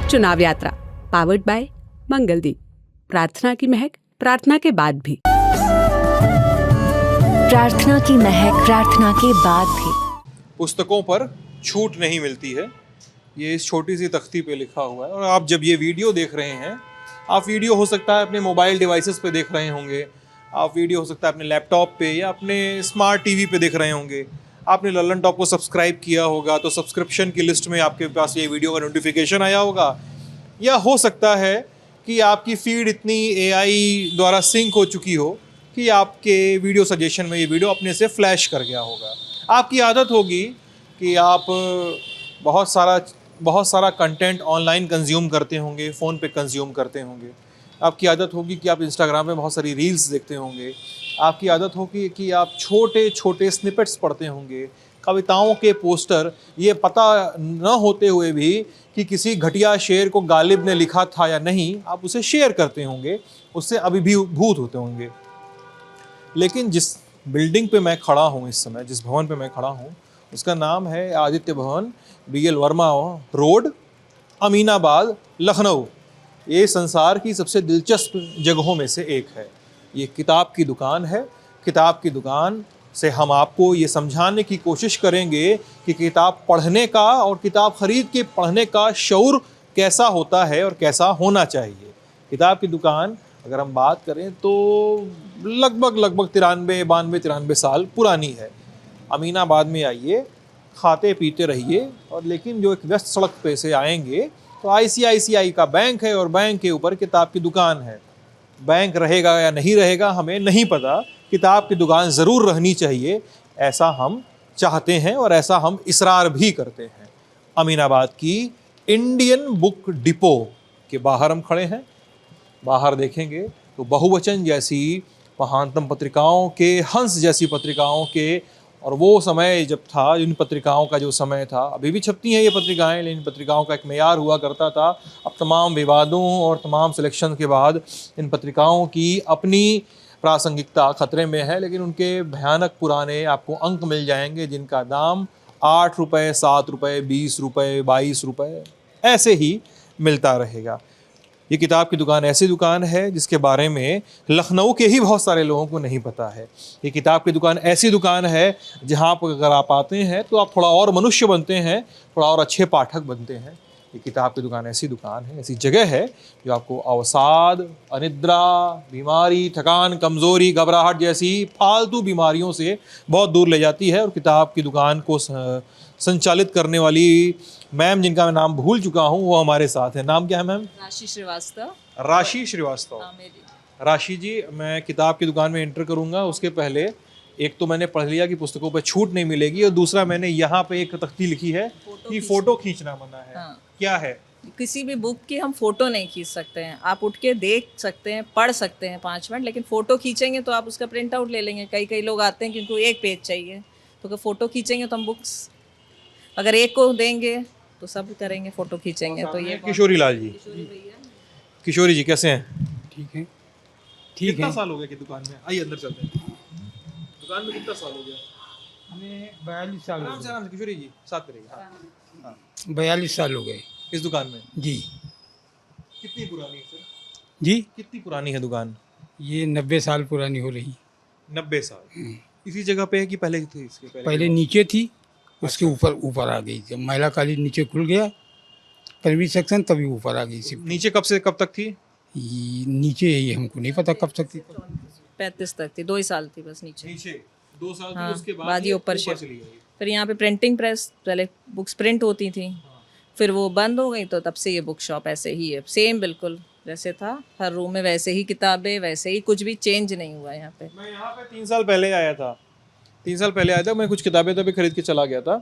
चुनाव यात्रा powered by Mangaldeep. प्रार्थना की महक प्रार्थना के बाद भी। प्रार्थना की महक प्रार्थना के बाद भी। पुस्तकों पर छूट नहीं मिलती है, ये इस छोटी सी तख्ती पे लिखा हुआ है। और आप जब ये वीडियो देख रहे हैं, आप वीडियो हो सकता है अपने मोबाइल डिवाइसेस पे देख रहे होंगे, आप वीडियो हो सकता है अपने लैपटॉप पे या अपने स्मार्ट टीवी पे देख रहे होंगे, आपने लल्लन टॉप को सब्सक्राइब किया होगा तो सब्सक्रिप्शन की लिस्ट में आपके पास ये वीडियो का नोटिफिकेशन आया होगा, या हो सकता है कि आपकी फीड इतनी AI द्वारा सिंक हो चुकी हो कि आपके वीडियो सजेशन में ये वीडियो अपने से फ्लैश कर गया होगा। आपकी आदत होगी कि आप बहुत सारा कंटेंट ऑनलाइन कंज्यूम करते होंगे, फ़ोन पे कंज्यूम करते होंगे। आपकी आदत होगी कि आप इंस्टाग्राम पे बहुत सारी रील्स देखते होंगे। आपकी आदत होगी कि आप छोटे छोटे स्निपेट्स पढ़ते होंगे, कविताओं के पोस्टर, ये पता न होते हुए भी कि किसी घटिया शेर को गालिब ने लिखा था या नहीं, आप उसे शेयर करते होंगे, उससे अभिभूत होते होंगे। लेकिन जिस बिल्डिंग पे मैं खड़ा हूँ इस समय, जिस भवन पे मैं खड़ा हूँ, उसका नाम है आदित्य भवन, BL वर्मा रोड, अमीनाबाद, लखनऊ। ये संसार की सबसे दिलचस्प जगहों में से एक है। ये किताब की दुकान है। किताब की दुकान से हम आपको ये समझाने की कोशिश करेंगे कि किताब पढ़ने का और किताब खरीद के पढ़ने का शऊर कैसा होता है और कैसा होना चाहिए। किताब की दुकान अगर हम बात करें तो लगभग 93 साल पुरानी है। अमीनाबाद में आइए, खाते पीते रहिए, और लेकिन जो एक व्यस्त सड़क पे से आएंगे तो ICICI का बैंक है और बैंक के ऊपर किताब की दुकान है। बैंक रहेगा या नहीं रहेगा हमें नहीं पता, किताब की दुकान ज़रूर रहनी चाहिए, ऐसा हम चाहते हैं और ऐसा हम इसरार भी करते हैं। अमीनाबाद की इंडियन बुक डिपो के बाहर हम खड़े हैं। बाहर देखेंगे तो बहुवचन जैसी महानतम पत्रिकाओं के, हंस जैसी पत्रिकाओं के, और वो समय जब था, इन पत्रिकाओं का जो समय था, अभी भी छपती हैं ये पत्रिकाएं, लेकिन पत्रिकाओं का एक मेयार हुआ करता था। अब तमाम विवादों और तमाम सिलेक्शन के बाद इन पत्रिकाओं की अपनी प्रासंगिकता खतरे में है, लेकिन उनके भयानक पुराने आपको अंक मिल जाएंगे जिनका दाम 8 रुपये, 7 रुपये, 20 रुपये, 22 रुपये ऐसे ही मिलता रहेगा। ये किताब की दुकान ऐसी दुकान है जिसके बारे में लखनऊ के ही बहुत सारे लोगों को नहीं पता है। ये किताब की दुकान ऐसी दुकान है जहाँ पर अगर आप आते हैं तो आप थोड़ा और मनुष्य बनते हैं, थोड़ा और अच्छे पाठक बनते हैं। ये किताब की दुकान ऐसी दुकान है, ऐसी जगह है जो आपको अवसाद, अनिद्रा, बीमारी, थकान, कमज़ोरी, घबराहट जैसी फालतू बीमारियों से बहुत दूर ले जाती है। और किताब की दुकान को संचालित करने वाली मैम, जिनका मैं नाम भूल चुका हूँ, वो हमारे साथ है। नाम क्या है मैम? राशि श्रीवास्तव। राशि श्रीवास्तव। राशि जी, मैं किताब की दुकान में एंटर करूँगा उसके पहले एक तो मैंने पढ़ लिया कि पुस्तकों पर छूट नहीं मिलेगी, और दूसरा मैंने यहाँ पे एक तख्ती लिखी है कि फ़ोटो खींचना मना है। हाँ। क्या है? किसी भी बुक की हम फोटो नहीं खींच सकते हैं। आप उठ के देख सकते हैं, पढ़ सकते हैं 5 मिनट, लेकिन फ़ोटो खींचेंगे तो आप उसका प्रिंट आउट ले लेंगे। कई लोग आते हैं क्योंकि एक पेज चाहिए, तो अगर फ़ोटो खींचेंगे तो हम बुक्स अगर एक को देंगे तो सब करेंगे, फ़ोटो खींचेंगे। तो ये किशोरी लाल जी, किशोरी जी कैसे हैं? ठीक है, ठीक कितना है। साल हो गया कि दुकान में? आइए अंदर चलते हैं। दुकान में कितना साल हो गया? हमें 42 साल हो आराम से किशोरी जी, साथ करिए। हाँ। गए। 42 साल हो गए इस दुकान में जी। कितनी पुरानी है सर? जी, कितनी पुरानी है दुकान? ये 90 साल पुरानी हो रही। 90 साल। इसी जगह पे है कि पहले थी? इसके पहले नीचे थी, उसके ऊपर आ गई। जब महिला कालीन नीचे खुल गया प्राइमरी सेक्शन, तभी ऊपर आ गई। सिर्फ नीचे कब से कब तक थी? नीचे ही हमको नहीं पता कब तक थी। 35 तक थी, 2 ही साल थी बस नीचे। 2 साल हाँ, उसके बाद ये ऊपर चली शिफ्ट। गई। फिर यहाँ पे प्रिंटिंग प्रेस, पहले बुक्स प्रिंट होती थी, फिर वो बंद हो गई, तो तब से ये बुक शॉप ऐसे ही है, सेम बिल्कुल जैसे था। हर रूम में वैसे ही किताबें, वैसे ही, कुछ भी चेंज नहीं हुआ है यहाँ पे। मैं यहाँ पे 3 साल पहले आया था। 3 साल पहले आया था, मैं कुछ किताबें तभी खरीद के चला गया था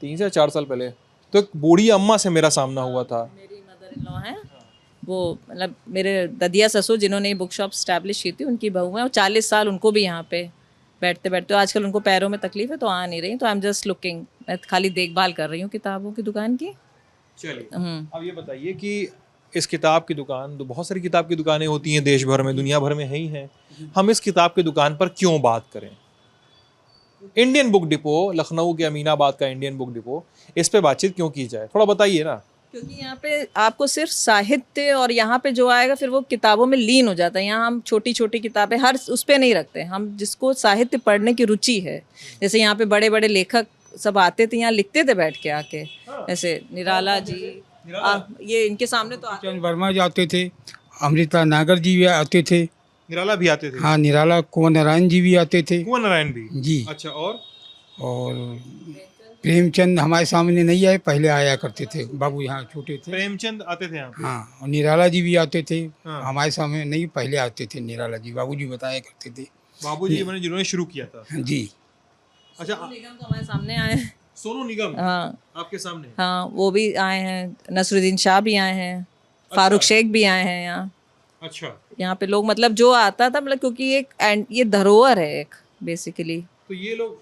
3 से 4 साल पहले। तो एक बूढ़ी अम्मा से मेरा सामना हुआ था। मेरी मदर इन लॉ है, वो मतलब मेरे ददिया ससुर जिन्होंने ये बुक शॉप स्टैब्लिश की थी, उनकी बहू है, और 40 साल उनको भी यहाँ पे बैठते बैठते, आजकल उनको पैरों में तकलीफ है तो आ नहीं रही, तो आई एम जस्ट लुकिंग, मैं खाली देखभाल कर रही हूँ किताबों की दुकान की। चलिए, अब ये बताइए कि इस किताब की दुकान, तो बहुत सारी किताब की दुकानें होती हैं देश भर में, दुनिया भर में है ही हैं, हम इस किताब की दुकान पर क्यों बात करें? इंडियन बुक डिपो, लखनऊ के अमीनाबाद का इंडियन बुक डिपो, इस पे बातचीत क्यों की जाए? थोड़ा बताइए ना। क्योंकि यहाँ पे आपको सिर्फ साहित्य और यहाँ पे जो आएगा फिर वो किताबों में लीन हो जाता है। यहाँ हम छोटी छोटी किताबें हर उस पे नहीं रखते, हम जिसको साहित्य पढ़ने की रुचि है, जैसे यहाँ पे बड़े बड़े लेखक सब आते थे, यहाँ लिखते थे बैठ के आके, जैसे निराला जी, ये इनके सामने तो आते चंद वर्मा जी आते थे, अमृता नागर जी भी आते थे। निराला भी आते थे? हाँ, निराला कुंवर नारायण जी भी आते थे। कुंवर नारायण भी? जी। अच्छा, और प्रेमचंद हमारे सामने नहीं आए, पहले आया करते थे, बाबू यहाँ छोटे थे। प्रेमचंद आते थे यहाँ पे? हाँ, और निराला जी भी आते थे। हाँ। हमारे सामने नहीं, पहले आते थे निराला जी, बाबू जी बताया करते थे। बाबू जी मैंने जिन्होंने शुरू किया था? जी। अच्छा, निगम तो हमारे सामने आए हैं। सोनू निगम हाँ आपके सामने? हाँ, वो भी आए हैं, नसरुद्दीन शाह भी आए हैं, फारूक शेख भी आए हैं यहाँ। अच्छा, यहाँ पे लोग मतलब जो आता था, मतलब क्योंकि ये धरोहर है एक बेसिकली। तो ये लोग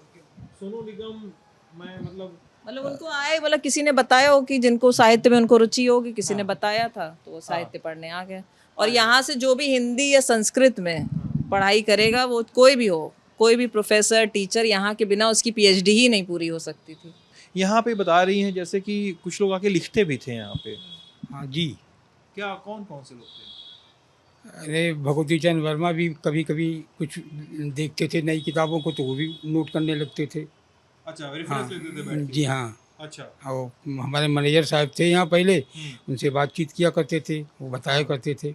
सोनू निगम मैं मतलब उनको आए, मतलब किसी ने बताया हो कि जिनको साहित्य में उनको रुचि होगी, किसी ने बताया था तो वो साहित्य पढ़ने आ गए। और यहाँ से जो भी हिंदी या संस्कृत में पढ़ाई करेगा, वो कोई भी हो, कोई भी प्रोफेसर टीचर, यहाँ के बिना उसकी पीएचडी ही नहीं पूरी हो सकती थी। यहाँ पे बता रही हैं जैसे कि कुछ लोग आके लिखते भी थे यहाँ पे? हाँ जी। क्या, कौन कौन से लोग थे? अरे भगवती चंद वर्मा भी कभी कभी कुछ देखते थे नई किताबों को, तो वो भी नोट करने लगते थे। अच्छा, हाँ रेफरेंस लेते थे बैठ के? जी हाँ। अच्छा। और हमारे मैनेजर साहब थे यहाँ पहले, उनसे बातचीत किया करते थे, वो बताया करते थे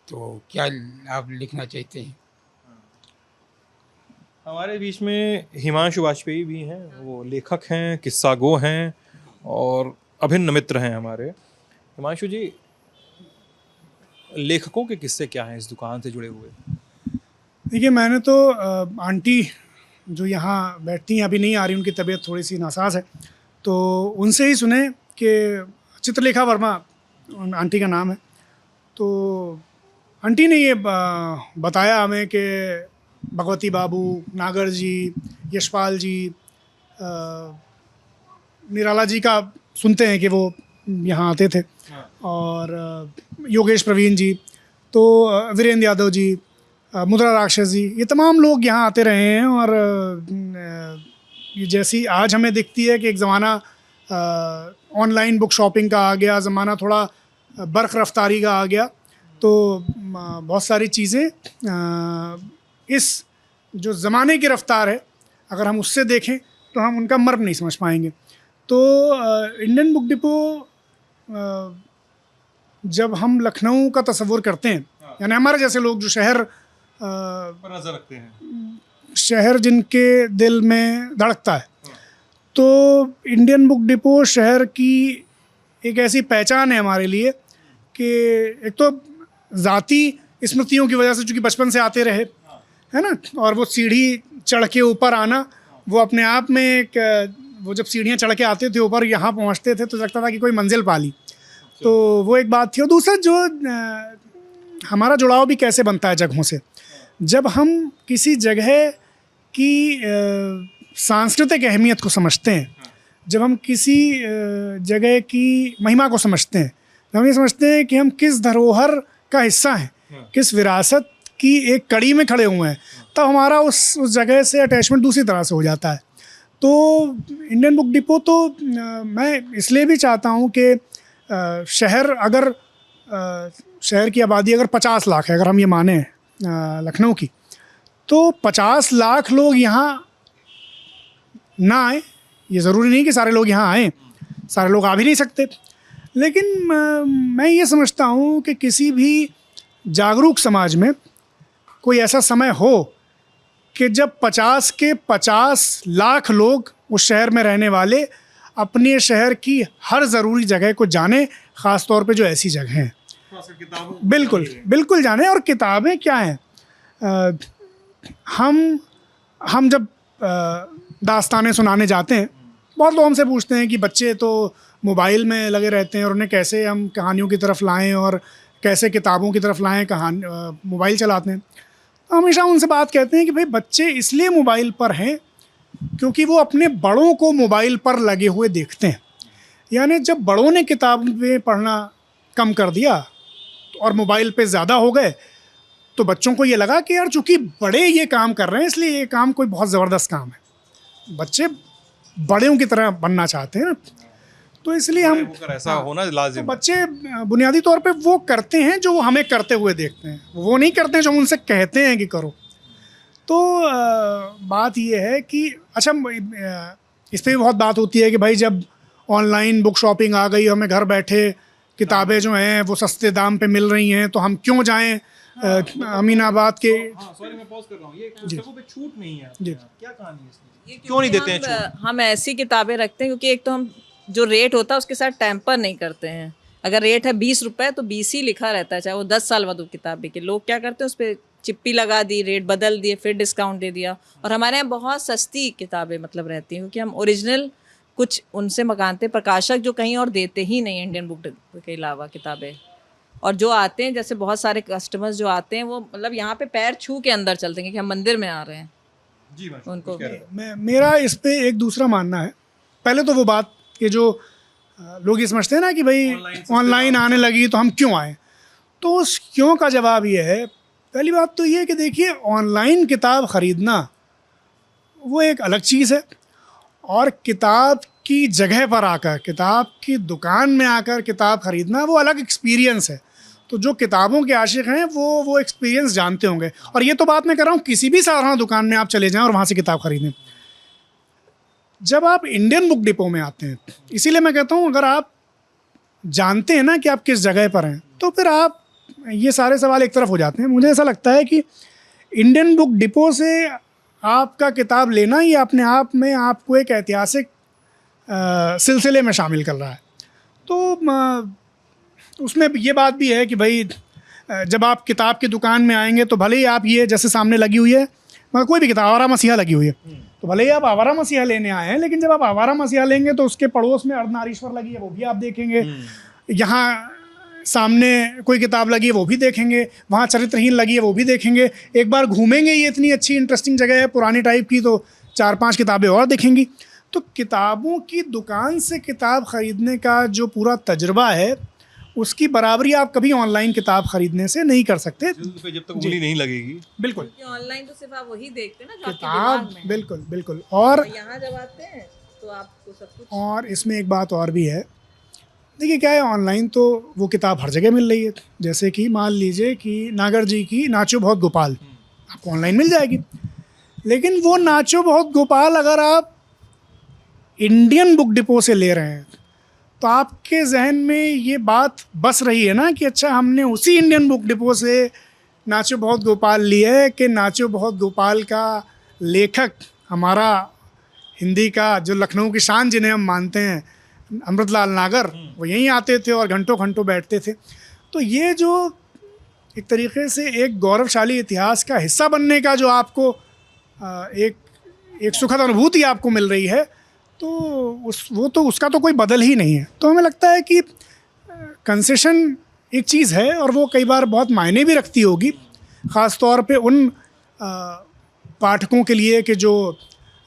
तो क्या आप लिखना चाहते हैं। हमारे बीच में हिमांशु वाजपेयी भी हैं, वो लेखक हैं, किस्सागो हैं और अभिन्न मित्र हैं हमारे। हिमांशु जी, लेखकों के किस्से क्या हैं इस दुकान से जुड़े हुए? देखिए, मैंने तो आंटी जो यहाँ बैठती हैं, अभी नहीं आ रही, उनकी तबीयत थोड़ी सी नासाज है, तो उनसे ही सुने कि चित्रलेखा वर्मा आंटी का नाम है। तो आंटी ने ये बताया हमें कि भगवती बाबू, नागर जी, यशपाल जी, निराला जी का सुनते हैं कि वो यहाँ आते थे, और योगेश प्रवीण जी, तो वीरेंद्र यादव जी, मुद्रा राक्षस जी, ये तमाम लोग यहाँ आते रहे हैं। और ये जैसी आज हमें दिखती है कि एक ज़माना ऑनलाइन बुक शॉपिंग का आ गया, ज़माना थोड़ा बर्क़ रफ्तारी का आ गया, तो बहुत सारी चीज़ें इस जो ज़माने की रफ़्तार है, अगर हम उससे देखें तो हम उनका मर्म नहीं समझ पाएंगे। तो इंडियन बुक डिपो जब हम लखनऊ का तसव्वुर करते हैं, यानी हमारे जैसे लोग जो शहर पर नजर रखते हैं, शहर जिनके दिल में धड़कता है, तो इंडियन बुक डिपो शहर की एक ऐसी पहचान है हमारे लिए कि एक तो ज़ाती स्मृतियों की वजह से, चूँकि बचपन से आते रहे, है ना, और वो सीढ़ी चढ़ के ऊपर आना, वो अपने आप में एक, वो जब सीढ़ियाँ चढ़ के आते थे ऊपर, यहाँ पहुँचते थे तो लगता था कि कोई मंजिल पा ली। तो वो एक बात थी। और दूसरा जो हमारा जुड़ाव भी कैसे बनता है जगहों से, जब हम किसी जगह की सांस्कृतिक अहमियत को समझते हैं, जब हम किसी जगह की महिमा को समझते हैं, जब हम ये समझते हैं कि हम किस धरोहर का हिस्सा हैं, किस विरासत की एक कड़ी में खड़े हुए हैं, तब हमारा उस जगह से अटैचमेंट दूसरी तरह से हो जाता है। तो इंडियन बुक डिपो तो मैं इसलिए भी चाहता हूँ कि शहर, अगर शहर की आबादी अगर 50 लाख है, अगर हम ये माने लखनऊ की, तो 50 लाख लोग यहाँ ना आए, ये ज़रूरी नहीं कि सारे लोग यहाँ आएँ, सारे लोग आ भी नहीं सकते, लेकिन मैं ये समझता हूँ कि किसी भी जागरूक समाज में कोई ऐसा समय हो कि जब 50 के 50 लाख लोग उस शहर में रहने वाले अपने शहर की हर ज़रूरी जगह को जाने, ख़ास तौर पे जो ऐसी जगह हैं, बिल्कुल बिल्कुल जाने। और किताबें क्या हैं, हम जब दास्तानें सुनाने जाते हैं, बहुत लोग हमसे पूछते हैं कि बच्चे तो मोबाइल में लगे रहते हैं और उन्हें कैसे हम कहानियों की तरफ लाएं और कैसे किताबों की तरफ लाएं, मोबाइल चलाते हैं। तो हमेशा उनसे बात कहते हैं कि भाई, बच्चे इसलिए मोबाइल पर हैं क्योंकि वो अपने बड़ों को मोबाइल पर लगे हुए देखते हैं। यानी जब बड़ों ने किताबें पढ़ना कम कर दिया और मोबाइल पे ज़्यादा हो गए, तो बच्चों को ये लगा कि यार चूँकि बड़े ये काम कर रहे हैं, इसलिए ये काम कोई बहुत ज़बरदस्त काम है, बच्चे बड़ों की तरह बनना चाहते हैं ना। तो इसलिए हम होकर ऐसा होना तो लाजिम है। बच्चे बुनियादी तौर पे वो करते हैं जो हमें करते हुए देखते हैं, वो नहीं करते हैं जो हम उनसे कहते हैं कि करो। तो बात ये है कि अच्छा, इस पर भी बहुत बात होती है कि भाई जब ऑनलाइन बुक शॉपिंग आ गई, हमें घर बैठे किताबें जो हैं वो सस्ते दाम पे मिल रही हैं, तो हम क्यों जाएं अमीनाबाद के। सॉरी मैं पॉज कर रहा हूँ, ये पुस्तकों पे छूट नहीं है जी। क्या कहानी है इसमें, क्यों नहीं देते हैं छूट? हम ऐसी किताबें रखते हैं क्योंकि एक तो हम जो रेट होता है उसके साथ टेम्पर नहीं करते हैं। अगर रेट है 20 रुपए तो 20 ही लिखा रहता है, चाहे वो 10 साल बाद वो किताब बिके। लोग क्या करते हैं, उस पर चिप्पी लगा दी, रेट बदल दिए, फिर डिस्काउंट दे दिया। और हमारे यहाँ बहुत सस्ती किताबें मतलब रहती हैं क्योंकि हम ओरिजिनल कुछ उनसे मंगाते, प्रकाशक जो कहीं और देते ही नहीं इंडियन बुक के अलावा किताबें। और जो आते हैं, जैसे बहुत सारे कस्टमर्स जो आते हैं वो मतलब यहाँ पे पैर छू के अंदर चलते हैं कि हम मंदिर में आ रहे हैं। जी उनको मेरा इस पे एक दूसरा मानना है। पहले तो वो बात कि जो लोग ये समझते हैं ना कि भाई ऑनलाइन आने लगी तो हम क्यों आए, तो उस क्यों का जवाब ये है। पहली बात तो ये है कि देखिए, ऑनलाइन किताब ख़रीदना वो एक अलग चीज़ है, और किताब की जगह पर आकर, किताब की दुकान में आकर किताब ख़रीदना वो अलग एक्सपीरियंस है। तो जो किताबों के आशिक हैं वो एक्सपीरियंस जानते होंगे। और ये तो बात मैं कर रहा हूँ किसी भी साधारण दुकान में आप चले जाएं और वहाँ से किताब ख़रीदें। जब आप इंडियन बुक डिपो में आते हैं, इसीलिए मैं कहता हूँ अगर आप जानते हैं ना कि आप किस जगह पर हैं, तो फिर आप ये सारे सवाल एक तरफ हो जाते हैं। मुझे ऐसा लगता है कि इंडियन बुक डिपो से आपका किताब लेना ये अपने आप में आपको एक ऐतिहासिक सिलसिले में शामिल कर रहा है। तो उसमें ये बात भी है कि भाई जब आप किताब की दुकान में आएंगे तो भले ही आप ये जैसे सामने लगी हुई है, मगर कोई भी किताब आवारा मसीहा लगी हुई है, तो भले ही आप आवारा मसीहा लेने आए हैं, लेकिन जब आप आवारा मसीहा लेंगे तो उसके पड़ोस में अर्धनारीश्वर लगी है वो भी आप देखेंगे, यहाँ सामने कोई किताब लगी है वो भी देखेंगे, वहाँ चरित्रहीन लगी है वो भी देखेंगे। एक बार घूमेंगे, ये इतनी अच्छी इंटरेस्टिंग जगह है पुरानी टाइप की, तो 4-5 किताबें और देखेंगी। तो किताबों की दुकान से किताब ख़रीदने का जो पूरा तजुर्बा है उसकी बराबरी आप कभी ऑनलाइन किताब खरीदने से नहीं कर सकते। जब तक उंगली नहीं लगेगी। बिल्कुल, ऑनलाइन तो सिर्फ आप वही देखते हैं ना जो आपके किताब, दिमाग में है। बिल्कुल बिल्कुल। और यहाँ जब आते हैं तो आपको सब कुछ। और इसमें एक बात और भी है, देखिए क्या है, ऑनलाइन तो वो किताब हर जगह मिल रही है। जैसे कि मान लीजिए कि नागर जी की नाचो बहुत गोपाल आपको ऑनलाइन मिल जाएगी, लेकिन वो नाचो बहुत गोपाल अगर आप इंडियन बुक डिपो से ले रहे हैं तो आपके जहन में ये बात बस रही है ना कि अच्छा हमने उसी इंडियन बुक डिपो से नाचो बहुत गोपाल लिया है, कि नाचो बहुत गोपाल का लेखक हमारा हिंदी का जो लखनऊ की शान जिन्हें हम मानते हैं, अमृतलाल नागर, वो यहीं आते थे और घंटों घंटों बैठते थे। तो ये जो एक तरीके से एक गौरवशाली इतिहास का हिस्सा बनने का जो आपको एक सुखद अनुभूति आपको मिल रही है, तो उसका तो कोई बदल ही नहीं है। तो हमें लगता है कि कंसेशन एक चीज़ है और वो कई बार बहुत मायने भी रखती होगी, ख़ास तौर पे उन पाठकों के लिए कि जो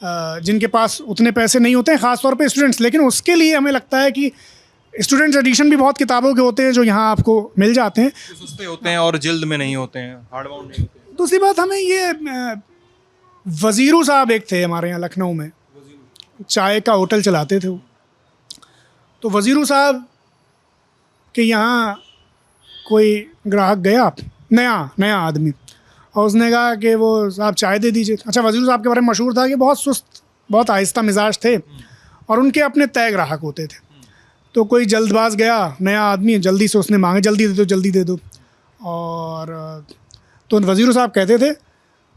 जिनके पास उतने पैसे नहीं होते हैं, ख़ास तौर पे स्टूडेंट्स। लेकिन उसके लिए हमें लगता है कि स्टूडेंट्स एडिशन भी बहुत किताबों के होते हैं जो यहाँ आपको मिल जाते हैं, सस्ते होते हैं और जिल्द में नहीं होते हैं, हार्डबाउंड नहीं होते हैं। दूसरी बात, हमें ये वज़ीरू साहब एक थे हमारे यहाँ लखनऊ में, चाय का होटल चलाते थे वो। तो वज़ीरू साहब के यहाँ कोई ग्राहक गया, नया आदमी, और उसने कहा कि वो साहब चाय दे दीजिए। अच्छा, वज़ीरू साहब के बारे में मशहूर था कि बहुत सुस्त, बहुत आहिस्ता मिजाज थे और उनके अपने तय ग्राहक होते थे। तो कोई जल्दबाज गया, नया आदमी, जल्दी से उसने मांगे जल्दी दे दो जल्दी दे दो। और तो वज़ीरू साहब कहते थे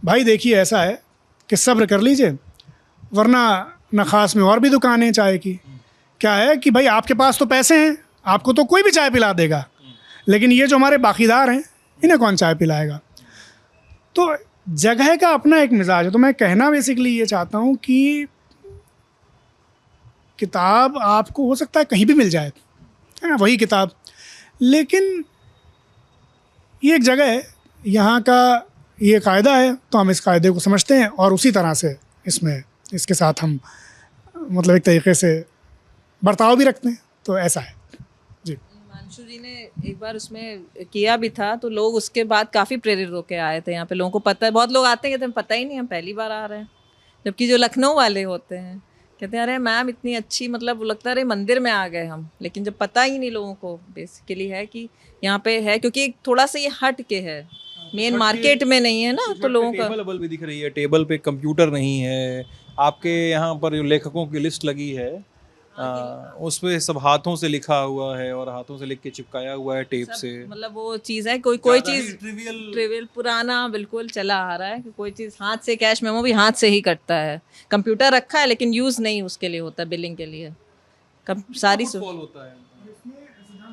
भाई देखिए ऐसा है कि सब्र कर लीजिए, वरना नखास में और भी दुकानें चाय की। क्या है कि भाई आपके पास तो पैसे हैं, आपको तो कोई भी चाय पिला देगा, लेकिन ये जो हमारे बाकीदार हैं इन्हें कौन चाय पिलाएगा। तो जगह का अपना एक मिजाज है। तो मैं कहना बेसिकली ये चाहता हूँ कि किताब आपको हो सकता है कहीं भी मिल जाए, है ना, वही किताब, लेकिन ये एक जगह है, यहाँ का ये कायदा है, तो हम इस कायदे को समझते हैं और उसी तरह से इसके साथ हम मतलब एक तरीके से बर्ताव भी रखते हैं। तो ऐसा है जी। हिमांशु जी ने एक बार उसमें किया भी था, तो लोग उसके बाद काफ़ी प्रेरित होकर आए थे। यहाँ पे लोगों को पता है, बहुत लोग आते हैं कहते हैं पता ही नहीं, हम पहली बार आ रहे हैं, जबकि जो लखनऊ वाले होते हैं कहते हैं अरे मैम इतनी अच्छी, मतलब वो लगता है अरे मंदिर में आ गए हम, लेकिन जब पता ही नहीं लोगों को बेसिकली है कि यहाँ पे है, क्योंकि थोड़ा सा ये हट के है, मेन मार्केट में नहीं है ना, तो लोगों का। टेबल अबल भी दिख रही है, टेबल पे कंप्यूटर नहीं है, आपके यहाँ पर जो लेखकों की लिस्ट लगी है उस पे सब हाथों से लिखा हुआ है और हाथों से लिख के चिपकाया हुआ है टेप से। मतलब वो चीज़ है, कोई चीज़ ट्रिवियल पुराना बिल्कुल चला आ रहा है कि कोई चीज़ हाथ से, कैश मेमो भी हाथ से ही कटता है, कंप्यूटर रखा है लेकिन यूज़ नहीं उसके लिए होता, बिलिंग के लिए सारी होता है।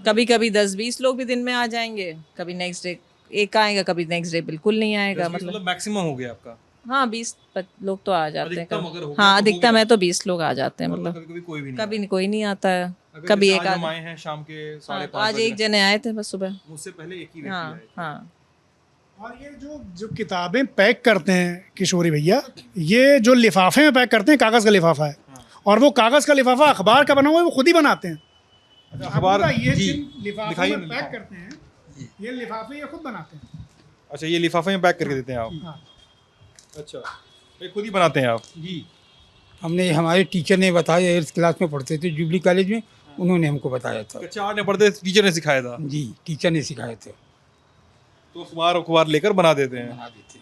कभी कभी 10-20 लोग भी दिन में आ जाएंगे, कभी नेक्स्ट डे एक आएगा, कभी नेक्स्ट डे बिल्कुल नहीं आएगा, मतलब मैक्सिमम हो गया आपका? हाँ 20 लोग तो आ जाते हैं अधिकतम अगर हो गया हाँ तो हो अधिकतम गया। है तो 20 लोग आ जाते हैं, मतलब कभी कोई भी नहीं कभी कोई नहीं आता है, अगर कभी जैसे एक आज हम आधा। आए हैं शाम के हाँ, 5:30 तो आज एक जने आए थे बस सुबह। मुझसे पहले एक ही व्यक्ति हाँ आए थे। हाँ। और ये जो किताबें पैक करते हैं किशोरी भैया, ये जो लिफाफे में पैक करते हैं, कागज़ का लिफाफा है, और वो कागज़ का लिफाफा अखबार का बना हुआ है, वो खुद ही बनाते हैं। अखबार आपको पता है, ये जी, जिन लिफाफों दिखाइए में ना पैक करते हैं, ये लिफाफे ये खुद बनाते हैं। अच्छा, ये लिफाफे में पैक करके देते हैं आप? हाँ। अच्छा, ये खुद ही बनाते हैं आप? जी, हमने, हमारे टीचर ने बताया, 8th क्लास में पढ़ते थे जुबली कॉलेज में, उन्होंने हमको बताया था। कक्षा 8 में पढ़ते थे, टीचर ने सिखाया था? जी, टीचर ने सिखाए थे। तो अखबार लेकर बना देते हैं? बना देते।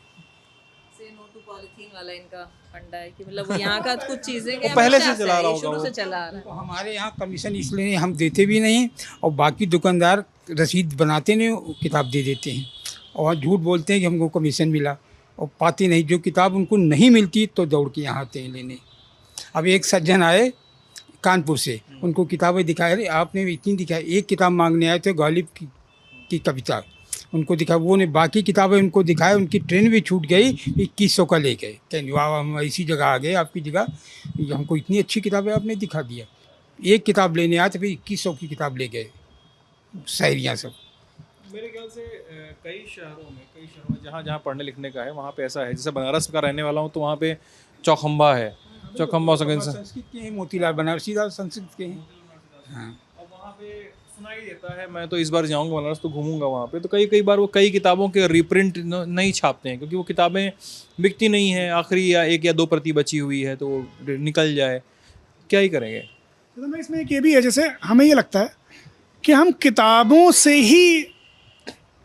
से नो टू पॉलीथीन वाला इनका फंडा है कि मतलब वो यहाँ का कुछ चीजें वो पहले से चला रहा होगा शुरू वो। से चला आ रहा है। तो हमारे यहाँ कमीशन इसलिए नहीं, हम देते भी नहीं, और बाकी दुकानदार रसीद बनाते नहीं, वो किताब दे देते हैं और झूठ बोलते हैं कि हमको कमीशन मिला, और पाते नहीं। जो किताब उनको नहीं मिलती तो दौड़ के यहाँ आते हैं लेने। अब एक सज्जन आए कानपुर से, उनको किताबें दिखाए, अरे आपने इतनी दिखाई, एक किताब मांगने आए थे गालिब की कविता, उनको दिखा, वो ने बाकी किताबें उनको दिखाए, उनकी ट्रेन भी छूट गई, 2100 का ले गए। कहीं वाह, हम ऐसी जगह आ गए आपकी जगह, हमको इतनी अच्छी किताबें आपने दिखा दिया। एक किताब लेने आए तो फिर 2100 की किताब ले गए, शायरियाँ सब। मेरे ख्याल से कई शहरों में जहाँ जहाँ पढ़ने लिखने का है वहाँ पे ऐसा है। जैसे बनारस का रहने वाला हूँ तो वहाँ पे चौखंबा है, चौखंबा संस्कृत के हैं, मोतीलाल बनारसी दास संस्कृत के हैं। हाँ, और वहाँ पे सुनाई देता है। मैं तो इस बार जाऊँगा बनारस तो घूमूंगा वहाँ पे, तो कई बार वो कई किताबों के रीप्रिंट नहीं छापते हैं, क्योंकि वो किताबें बिकती नहीं है, आखिरी या 1 या 2 प्रति बची हुई है तो निकल जाए, क्या ही करेंगे। तो मैं इसमें एक ये भी है, जैसे हमें ये लगता है कि हम किताबों से ही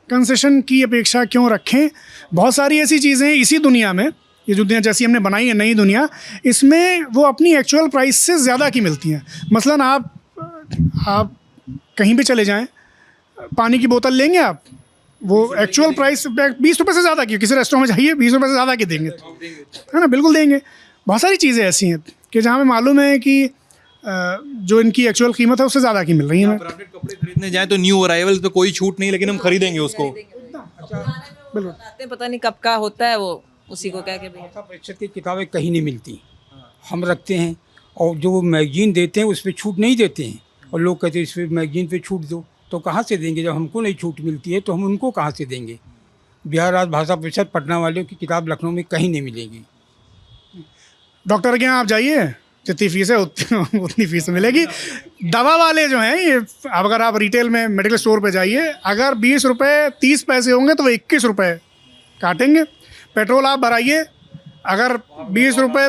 कंसेशन की अपेक्षा क्यों रखें। बहुत सारी ऐसी चीज़ें इसी दुनिया में, ये जो दुनिया जैसी हमने बनाई है नई दुनिया, इसमें वो अपनी एक्चुअल प्राइस से ज़्यादा की मिलती हैं। मसलन आप कहीं भी चले जाएं, पानी की बोतल लेंगे आप, वो एक्चुअल प्राइस 20 रुपये से ज़्यादा की, किसी रेस्टोरेंट में जाइए 20 रुपये से ज़्यादा की देंगे, है ना, बिल्कुल देंगे। बहुत सारी चीज़ें ऐसी हैं कि जहाँ हमें मालूम है कि जो इनकी एक्चुअल कीमत है उससे ज़्यादा की मिल रही है। ब्रांडेड कपड़े खरीदने जाए तो न्यू अराइवल पे कोई छूट नहीं, लेकिन हम खरीदेंगे उसको। बताते हैं, पता नहीं कब का होता है वो, उसी को कह के भी 80% की किताबें कहीं नहीं मिलती, हम रखते हैं। और जो वो मैगजीन देते हैं उस पर छूट नहीं देते हैं, और लोग कहते हैं इस पर मैगजीन पे छूट दो, तो कहाँ से देंगे? जब हमको नहीं छूट मिलती है तो हम उनको कहाँ से देंगे? बिहार राज्य भाषा परिषद पटना वालों की किताब लखनऊ में कहीं नहीं मिलेगी। डॉक्टर के यहाँ आप जाइए, जितनी फीस है उतनी फीस मिलेगी। दवा वाले जो हैं, ये अब अगर आप रिटेल में मेडिकल स्टोर पे जाइए, अगर 20 रुपये 30 पैसे होंगे तो वो 21 रुपये काटेंगे। पेट्रोल आप भराइए, अगर 20 रुपये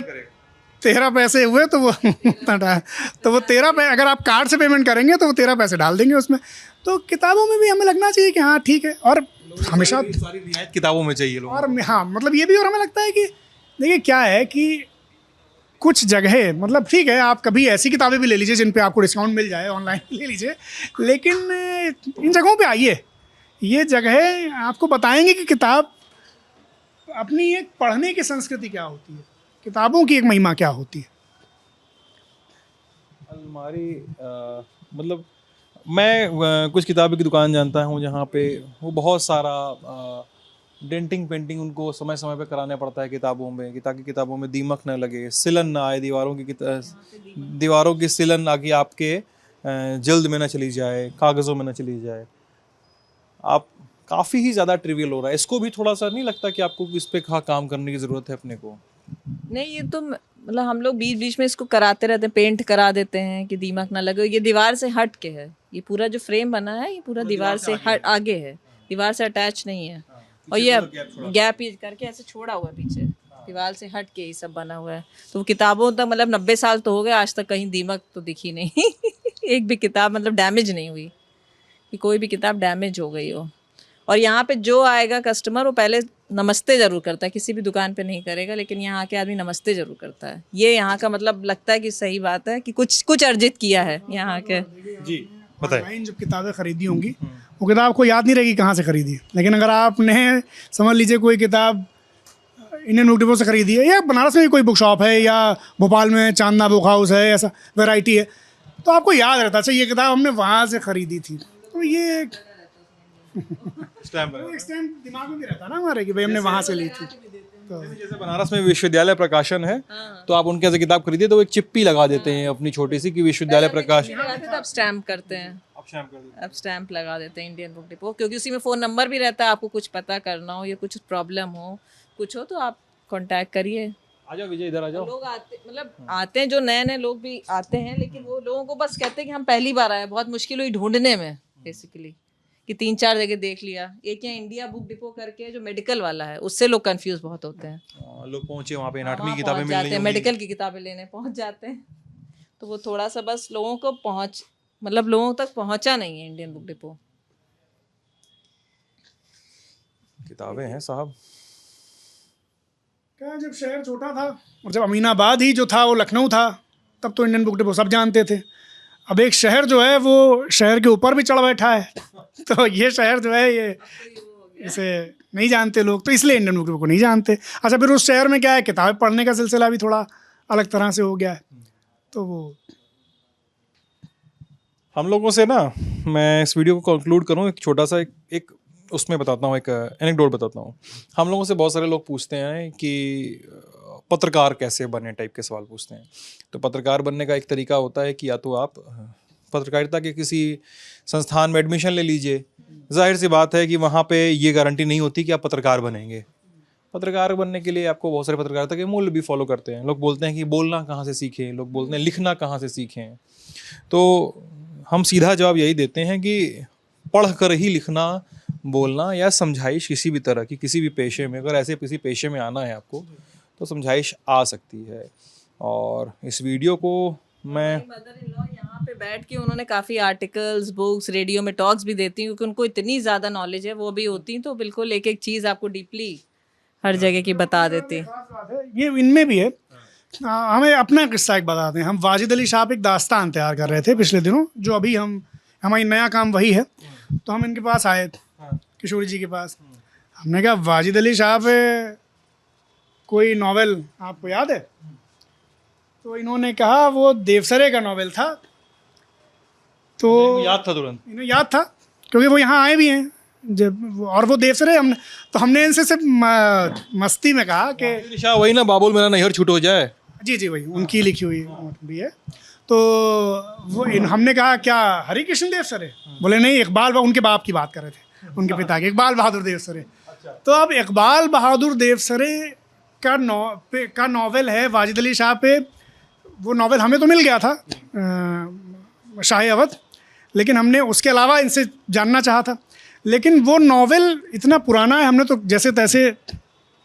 13 पैसे हुए तो वो तो वो 13 पैसे, अगर आप कार्ड से पेमेंट करेंगे तो वो 13 पैसे डाल देंगे उसमें। तो किताबों में भी हमें लगना चाहिए कि हाँ ठीक है, और हमेशा सारी रियायत किताबों में चाहिए लोगों को। और हाँ मतलब ये भी, और हमें लगता है कि देखिए क्या है कि कुछ जगह, मतलब ठीक है आप कभी ऐसी किताबें भी ले लीजिए जिन पे आपको डिस्काउंट मिल जाए, ऑनलाइन ले लीजिए, लेकिन इन जगहों पे आइए, ये जगह आपको बताएंगे कि किताब अपनी एक पढ़ने की संस्कृति क्या होती है, किताबों की एक महिमा क्या होती है। अलमारी मतलब मैं कुछ किताबों की दुकान जानता हूँ जहाँ पे वो बहुत सारा डेंटिंग पेंटिंग उनको समय समय पे कराना पड़ता है किताबों में, ताकि किताबों में दीमक न लगे, सिलन ना आए, दीवारों की सिलन आगे आपके जल्द में ना चली जाए, कागज़ों में ना चली जाए। आप काफ़ी ही ज़्यादा ट्रिवियल हो रहा है। इसको भी थोड़ा सा नहीं लगता कि आपको इस पे काम करने की ज़रूरत है अपने को? नहीं, ये तो मतलब हम लोग बीच बीच में इसको कराते रहते हैं, पेंट करा देते हैं कि दीमक ना लगे। ये दीवार से हट के है, ये पूरा जो फ्रेम बना है ये पूरा दीवार से हट आगे है, दीवार से अटैच नहीं है। और ये गैप ही करके ऐसे छोड़ा हुआ है पीछे, दीवार से हट के ही सब बना हुआ है। तो वो किताबों तक मतलब 90 साल तो हो गए, आज तक कहीं दीमक तो दिखी नहीं एक भी किताब मतलब डैमेज नहीं हुई कि कोई भी किताब डैमेज हो गई हो। और यहाँ पे जो आएगा कस्टमर वो पहले नमस्ते ज़रूर करता है, किसी भी दुकान पे नहीं करेगा, लेकिन यहाँ के आदमी नमस्ते ज़रूर करता है। ये यहाँ का मतलब लगता है कि सही बात है कि कुछ अर्जित किया है यहाँ के। जी बताइए। ऑनलाइन जब किताबें खरीदी होंगी वो किताब को याद नहीं रहेगी कहाँ से खरीदी है, लेकिन अगर आपने समझ लीजिए कोई किताब इंडियन बुक डिपो से खरीदी है, या बनारस में भी कोई बुक शॉप है, या भोपाल में चांदना बुक हाउस है, ऐसा वैरायटी है, तो आपको याद रहता है अच्छा ये किताब हमने वहाँ से खरीदी थी। तो ये एक स्टैम्प दिमाग में भी रहता है ना हमारे कि भाई हमने वहाँ से ली थी। तो जैसे बनारस में विश्वविद्यालय प्रकाशन है तो आप उनके से किताब खरीदिए तो वो एक चिप्पी लगा देते हैं अपनी छोटी सी कि विश्वविद्यालय प्रकाशन। लगाते तो अब स्टैम्प करते हैं, आप स्टैम्प कर दीजिए। अब स्टैम्प लगा देते हैं इंडियन बुक डिपो, क्योंकि उसी में फ़ोन नंबर भी रहता है। आपको कुछ पता करना हो या कुछ प्रॉब्लम हो कुछ हो तो आप कांटेक्ट करिए। आ जाओ विजय, इधर आ जाओ। लोग आते मतलब आते हैं, जो नए नए लोग भी आते हैं, लेकिन वो लोगों को बस कहते हैं कि हम पहली बार आए, बहुत मुश्किल हुई ढूंढने में बेसिकली कि 3-4 जगह देख लिया। एक यहाँ इंडिया बुक डिपो करके जो मेडिकल वाला है, उससे लोग कंफ्यूज बहुत होते हैं। लोग पहुंचे वहाँ पे इन वहाँ 8वीं किताबें पहुंच मिल जाते रही हैं, होंगी। मेडिकल की किताबें लेने पहुंच जाते हैं, तो वो थोड़ा सा बस लोगों को मतलब लोगों तक पहुंचा नहीं है इंडियन बुक डिपो। किताबें हैं साहब। क्या जब शहर छोटा था और जब अमीनाबाद ही जो था वो लखनऊ था, तब तो इंडियन बुक डिपो सब जानते थे। अब एक शहर जो है वो शहर के ऊपर भी चढ़ बैठा है, तो ये शहर जो है ये इसे नहीं जानते लोग, तो इसलिए इंडियन बुक डिपो को नहीं जानते। अच्छा फिर उस शहर में क्या है, किताबें पढ़ने का सिलसिला भी थोड़ा अलग तरह से हो गया है, तो वो हम लोगों से ना, मैं इस वीडियो को कंक्लूड करूँ एक छोटा सा एक उसमें बताता हूँ, एक एनेक्डोट बताता हूँ। हम लोगों से बहुत सारे लोग पूछते हैं कि पत्रकार कैसे बने टाइप के सवाल पूछते हैं। तो पत्रकार बनने का एक तरीका होता है कि या तो आप पत्रकारिता के किसी संस्थान में एडमिशन ले लीजिए। जाहिर सी बात है कि वहाँ पे ये गारंटी नहीं होती कि आप पत्रकार बनेंगे। पत्रकार बनने के लिए आपको बहुत सारे पत्रकारिता के मूल्य भी फॉलो करते हैं। लोग बोलते हैं कि बोलना कहाँ से सीखें, लोग बोलते हैं लिखना कहाँ से सीखें। तो हम सीधा जवाब यही देते हैं कि पढ़ कर ही लिखना, बोलना या समझाइश किसी भी तरह की, किसी भी पेशे में, अगर ऐसे किसी पेशे में आना है आपको तो समझाइश आ सकती है। और इस वीडियो को मैं मदर इन लॉ यहाँ पे बैठ के उन्होंने काफ़ी आर्टिकल्स, बुक्स, रेडियो में टॉक्स भी देती हैं, क्योंकि उनको इतनी ज़्यादा नॉलेज है, वो भी होती हैं, तो बिल्कुल एक एक चीज़ आपको डीपली हर जगह की बता देती हैं। खास बात है ये इनमें भी है। हमें अपना किस्सा एक बताते हैं। हम वाजिद अली साहब एक दास्तान तैयार कर रहे थे पिछले दिनों, जो अभी हमारी नया काम वही है, तो हम इनके पास आए किशोरी जी के पास। हमने कहा वाजिद अली साहब कोई नावल आपको याद है? तो इन्होंने कहा वो देवसरे का नावल था। तो याद था तुरंत, इन्हें याद था क्योंकि वो यहाँ आए भी हैं जब, और वो देवसरे हमने इनसे सिर्फ मस्ती में कहा कि शाह वही ना, बाबुल मेरा नैहर छूट हो जाए। जी वही उनकी लिखी हुई भी है। तो वो हमने कहा क्या हरि कृष्ण देवसरे? बोले नहीं, इकबाल, उनके बाप की बात कर रहे थे, उनके पिता के, इकबाल बहादुर देवसरे। तो अब इकबाल बहादुर देवसरे का नावल है वाजिद अली शाह पे। वो नावल हमें तो मिल गया था शाह अवध, लेकिन हमने उसके अलावा इनसे जानना चाहा था। लेकिन वो नावल इतना पुराना है, हमने तो जैसे तैसे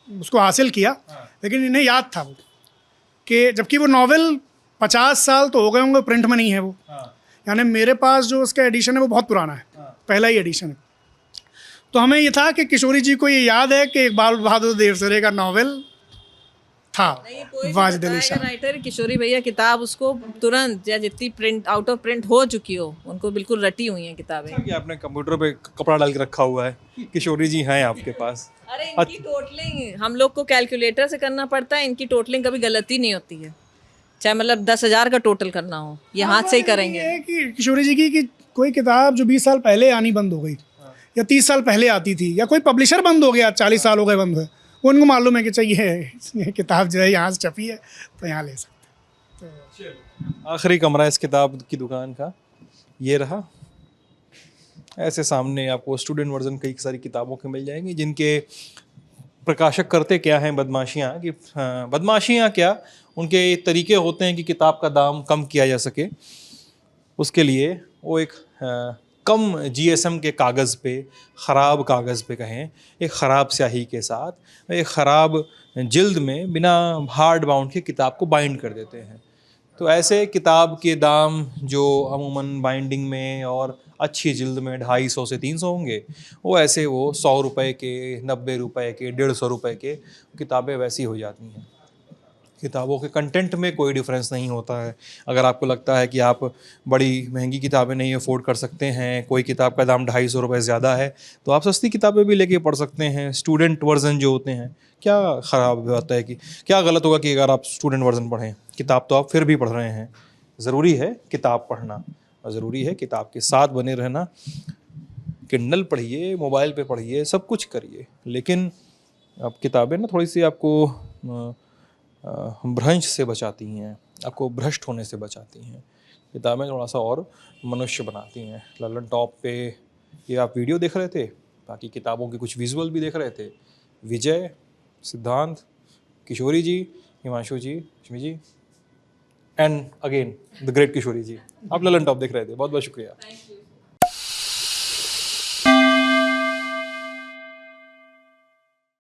उसको हासिल किया, लेकिन इन्हें याद था वो कि जबकि वो नावल 50 साल तो हो गए होंगे, प्रिंट में नहीं है वो। यानी मेरे पास जो उसका एडिशन है वो बहुत पुराना है, पहला ही एडिशन है। तो हमें ये था कि किशोरी जी को ये याद है कि इकबाल बहादुर देवसरे का नावल था वाजिद अली शाह। राइटर किशोरी भैया किताब उसको तुरंत, या जितनी प्रिंट आउट ऑफ प्रिंट हो चुकी हो, उनको बिल्कुल रटी हुई हैं किताबें। कि आपने कंप्यूटर पे कपड़ा डाल के रखा हुआ है, किशोरी जी हैं आपके पास। अरे इनकी टोटलिंग हम लोग को कैलकुलेटर से करना पड़ता है, इनकी टोटलिंग कभी गलती नहीं होती है, चाहे मतलब 10,000 का टोटल करना हो, ये हाथ से ही करेंगे। ये है कि किशोरी जी की कि कोई किताब जो 20 साल पहले आनी बंद हो गई, या 30 साल पहले आती थी, या कोई पब्लिशर बंद हो गया, 40 साल हो गए बंद हुए, वो उनको मालूम है कि चाहिए ये किताब जो है यहाँ से छपी है तो यहाँ ले सकते हैं। आखिरी कमरा इस किताब की दुकान का ये रहा। ऐसे सामने आपको स्टूडेंट वर्जन कई सारी किताबों के मिल जाएंगी, जिनके प्रकाशक करते क्या हैं, बदमाशियाँ क्या, उनके तरीके होते हैं कि किताब का दाम कम किया जा सके। उसके लिए वो एक कम GSM के कागज़ पे, ख़राब कागज़ पे कहें, एक ख़राब स्याही के साथ, एक ख़राब जिल्द में बिना हार्ड बाउंड के किताब को बाइंड कर देते हैं। तो ऐसे किताब के दाम जो अमूमन बाइंडिंग में और अच्छी जिल्द में 250 से 300 होंगे, वो ऐसे वो 100 रुपए के, 90 रुपए के, 150 रुपए के किताबें वैसी हो जाती हैं। किताबों के कंटेंट में कोई डिफरेंस नहीं होता है। अगर आपको लगता है कि आप बड़ी महंगी किताबें नहीं अफोर्ड कर सकते हैं, कोई किताब का दाम 250 रुपये ज़्यादा है, तो आप सस्ती किताबें भी लेके पढ़ सकते हैं। स्टूडेंट वर्जन जो होते हैं, क्या ख़राब होता है कि क्या गलत होगा कि अगर आप स्टूडेंट वर्जन पढ़ें? किताब तो आप फिर भी पढ़ रहे हैं। ज़रूरी है किताब पढ़ना और ज़रूरी है किताब के साथ बने रहना। किंडल पढ़िए, मोबाइल पे पढ़िए, सब कुछ करिए, लेकिन अब किताबें ना थोड़ी सी आपको भ्रंश से बचाती हैं, आपको भ्रष्ट होने से बचाती हैं। किताबें थोड़ा सा और मनुष्य बनाती हैं। ललन टॉप पे ये आप वीडियो देख रहे थे, बाकी किताबों के कुछ विजुअल भी देख रहे थे। विजय, सिद्धांत, किशोरी जी, हिमांशु जी, रश्मि जी and again the great Kishori ji, आप ललन टॉप देख रहे थे। बहुत बहुत शुक्रिया।